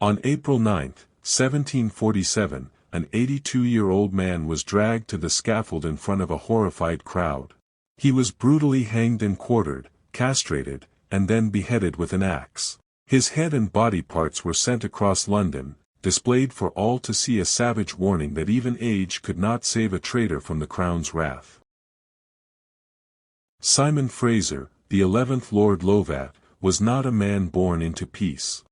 On April 9, 1747, an 82-year-old man was dragged to the scaffold in front of a horrified crowd. He was brutally hanged and quartered, castrated, and then beheaded with an axe. His head and body parts were sent across London, displayed for all to see, a savage warning that even age could not save a traitor from the crown's wrath. Simon Fraser, the 11th Lord Lovat, was not a man born into peace.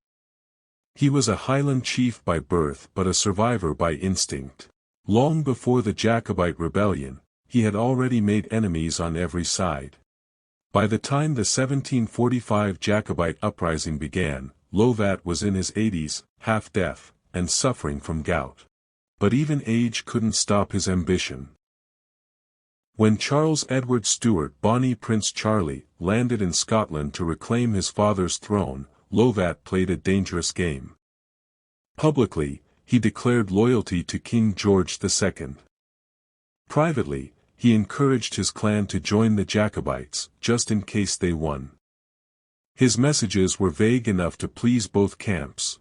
He was a Highland chief by birth but a survivor by instinct. Long before the Jacobite Rebellion, he had already made enemies on every side. By the time the 1745 Jacobite uprising began, Lovat was in his 80s, half deaf, and suffering from gout. But even age couldn't stop his ambition. When Charles Edward Stuart, Bonnie Prince Charlie, landed in Scotland to reclaim his father's throne, Lovat played a dangerous game. Publicly, he declared loyalty to King George II. Privately, he encouraged his clan to join the Jacobites, just in case they won. His messages were vague enough to please both camps.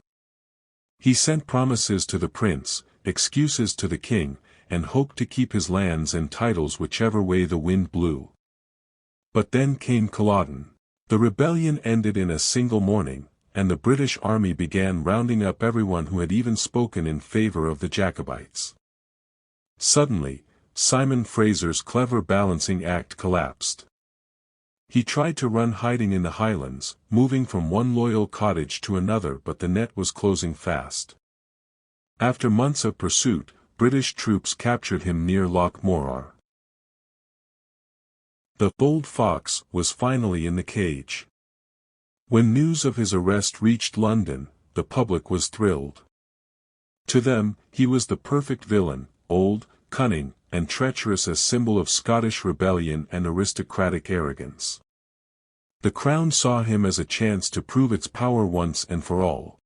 He sent promises to the prince, excuses to the king, and hoped to keep his lands and titles whichever way the wind blew. But then came Culloden. The rebellion ended in a single morning, and the British army began rounding up everyone who had even spoken in favor of the Jacobites. Suddenly, Simon Fraser's clever balancing act collapsed. He tried to run hiding in the Highlands, moving from one loyal cottage to another, but the net was closing fast. After months of pursuit, British troops captured him near Loch Morar. The bold fox was finally in the cage. When news of his arrest reached London, the public was thrilled. To them, he was the perfect villain, old, cunning, and treacherous, a symbol of Scottish rebellion and aristocratic arrogance. The crown saw him as a chance to prove its power once and for all.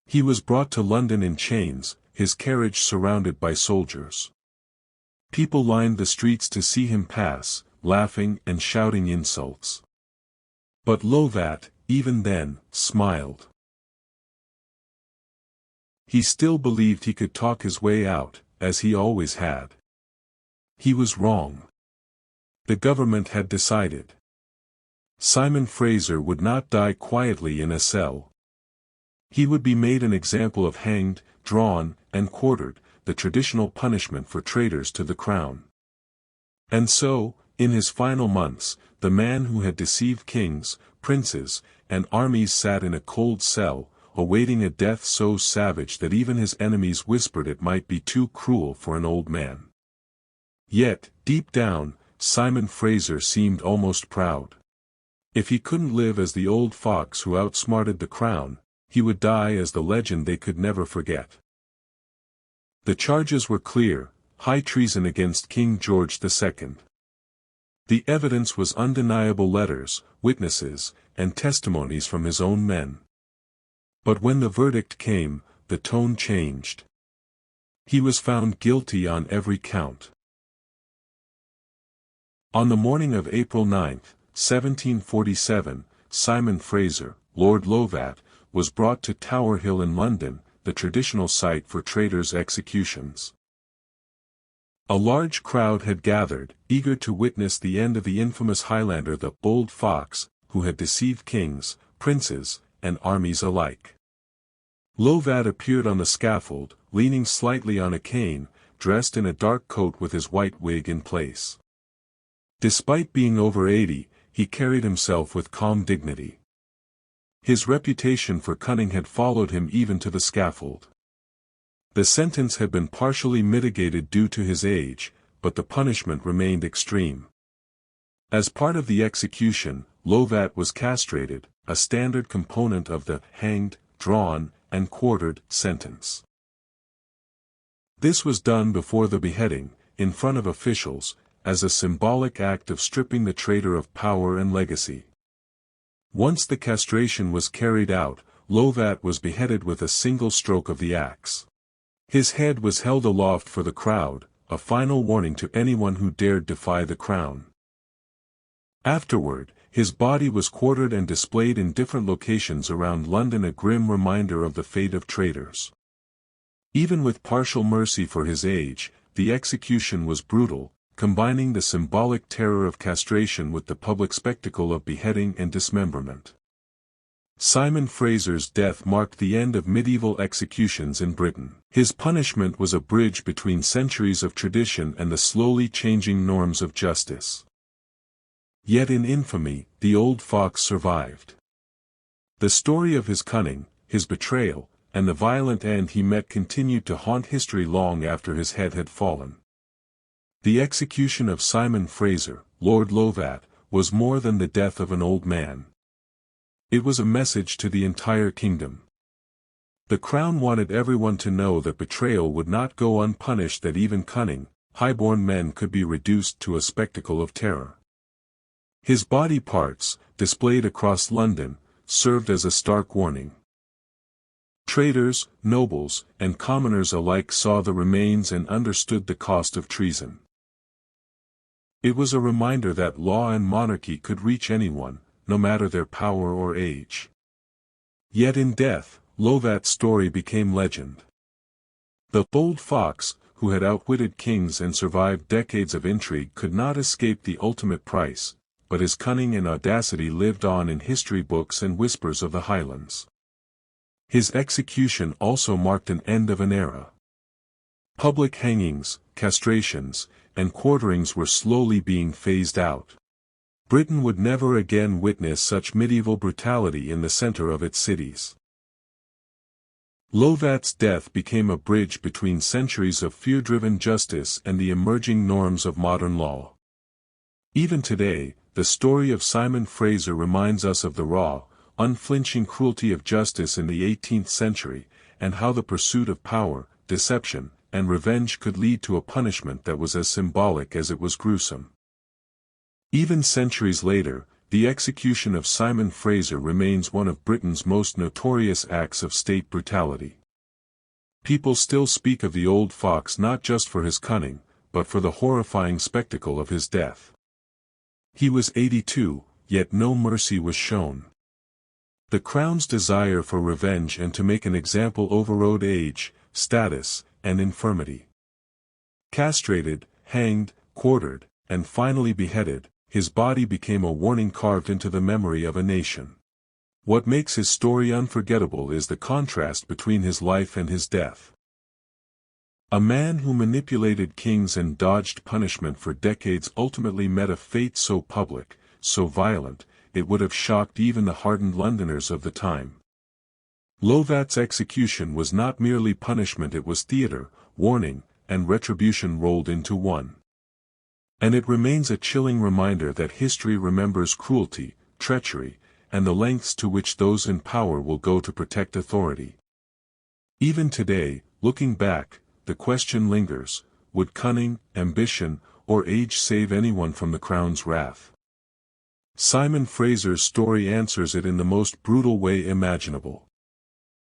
He was brought to London in chains, his carriage surrounded by soldiers. People lined the streets to see him pass, laughing and shouting insults. But Lovat, even then, smiled. He still believed he could talk his way out, as he always had. He was wrong. The government had decided. Simon Fraser would not die quietly in a cell. He would be made an example of, hanged, drawn, and quartered, the traditional punishment for traitors to the crown. And so, in his final months, the man who had deceived kings, princes, and armies sat in a cold cell, awaiting a death so savage that even his enemies whispered it might be too cruel for an old man. Yet, deep down, Simon Fraser seemed almost proud. If he couldn't live as the old fox who outsmarted the crown, he would die as the legend they could never forget. The charges were clear: high treason against King George II. The evidence was undeniable: letters, witnesses, and testimonies from his own men. But when the verdict came, the tone changed. He was found guilty on every count. On the morning of April 9, 1747, Simon Fraser, Lord Lovat, was brought to Tower Hill in London, the traditional site for traitors' executions. A large crowd had gathered, eager to witness the end of the infamous Highlander, the bold fox, who had deceived kings, princes, and armies alike. Lovat appeared on the scaffold, leaning slightly on a cane, dressed in a dark coat with his white wig in place. Despite being over 80, he carried himself with calm dignity. His reputation for cunning had followed him even to the scaffold. The sentence had been partially mitigated due to his age, but the punishment remained extreme. As part of the execution, Lovat was castrated, a standard component of the hanged, drawn, and quartered sentence. This was done before the beheading, in front of officials, as a symbolic act of stripping the traitor of power and legacy. Once the castration was carried out, Lovat was beheaded with a single stroke of the axe. His head was held aloft for the crowd, a final warning to anyone who dared defy the crown. Afterward, His body was quartered and displayed in different locations around London, a grim reminder of the fate of traitors. Even with partial mercy for his age, the execution was brutal, combining the symbolic terror of castration with the public spectacle of beheading and dismemberment. Simon Fraser's death marked the end of medieval executions in Britain. His punishment was a bridge between centuries of tradition and the slowly changing norms of justice. Yet in infamy, the old fox survived. The story of his cunning, his betrayal, and the violent end he met continued to haunt history long after his head had fallen. The execution of Simon Fraser, Lord Lovat, was more than the death of an old man. It was a message to the entire kingdom. The crown wanted everyone to know that betrayal would not go unpunished, that even cunning, high-born men could be reduced to a spectacle of terror. His body parts, displayed across London, served as a stark warning. Traitors, nobles, and commoners alike saw the remains and understood the cost of treason. It was a reminder that law and monarchy could reach anyone, no matter their power or age. Yet in death, Lovat's story became legend. The bold fox, who had outwitted kings and survived decades of intrigue, could not escape the ultimate price, but his cunning and audacity lived on in history books and whispers of the Highlands. His execution also marked an end of an era. Public hangings, castrations, and quarterings were slowly being phased out. Britain would never again witness such medieval brutality in the center of its cities. Lovat's death became a bridge between centuries of fear-driven justice and the emerging norms of modern law. Even today, the story of Simon Fraser reminds us of the raw, unflinching cruelty of justice in the 18th century, and how the pursuit of power, deception, and revenge could lead to a punishment that was as symbolic as it was gruesome. Even centuries later, the execution of Simon Fraser remains one of Britain's most notorious acts of state brutality. People still speak of the old fox not just for his cunning, but for the horrifying spectacle of his death. He was 82, yet no mercy was shown. The crown's desire for revenge and to make an example overrode age, status, and infirmity. Castrated, hanged, quartered, and finally beheaded, his body became a warning carved into the memory of a nation. What makes his story unforgettable is the contrast between his life and his death. A man who manipulated kings and dodged punishment for decades ultimately met a fate so public, so violent, it would have shocked even the hardened Londoners of the time. Lovat's execution was not merely punishment, it was theater, warning, and retribution rolled into one. And it remains a chilling reminder that history remembers cruelty, treachery, and the lengths to which those in power will go to protect authority. Even today, looking back, the question lingers: would cunning, ambition, or age save anyone from the crown's wrath? Simon Fraser's story answers it in the most brutal way imaginable.